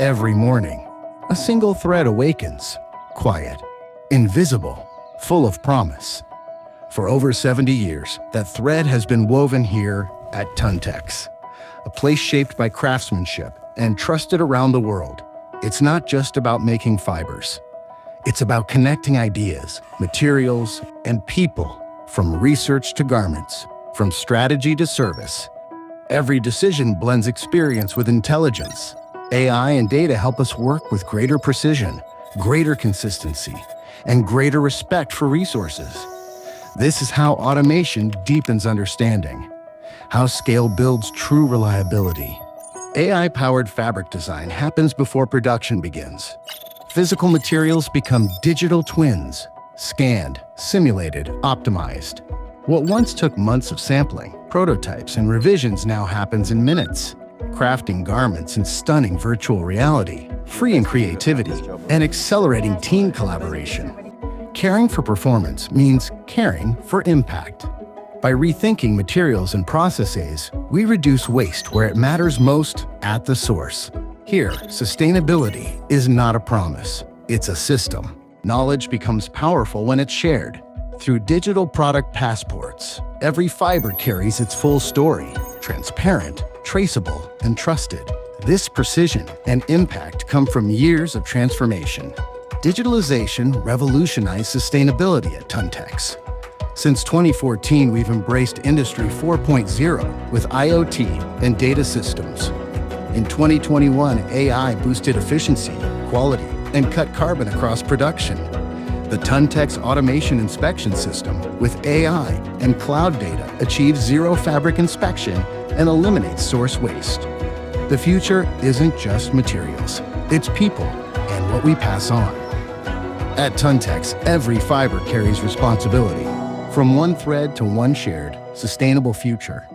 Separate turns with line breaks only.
Every morning, a single thread awakens, quiet, invisible, full of promise. For over 70 years, that thread has been woven here at Tuntex, a place shaped by craftsmanship and trusted around the world. It's not just about making fibers. It's about connecting ideas, materials, and people, from research to garments, from strategy to service. Every decision blends experience with intelligence. AI and data help us work with greater precision, greater consistency, and greater respect for resources. This is how automation deepens understanding, how scale builds true reliability. AI-powered fabric design happens before production begins. Physical materials become digital twins, scanned, simulated, optimized. What once took months of sampling, prototypes, and revisions now happens in minutes. Crafting garments in stunning virtual reality, freeing creativity, and accelerating team collaboration. Caring for performance means caring for impact. By rethinking materials and processes, we reduce waste where it matters most, at the source. Here, sustainability is not a promise, it's a system. Knowledge becomes powerful when it's shared. Through digital product passports, every fiber carries its full story, transparent, traceable, and trusted. This precision and impact come from years of transformation. Digitalization revolutionized sustainability at Tuntex. Since 2014, we've embraced Industry 4.0 with IoT and data systems. In 2021, AI boosted efficiency, quality, and cut carbon across production. The Tuntex Automation Inspection System, with AI and cloud data, achieves zero fabric inspection and eliminates source waste. The future isn't just materials, it's people and what we pass on. At Tuntex, every fiber carries responsibility, from one thread to one shared, sustainable future.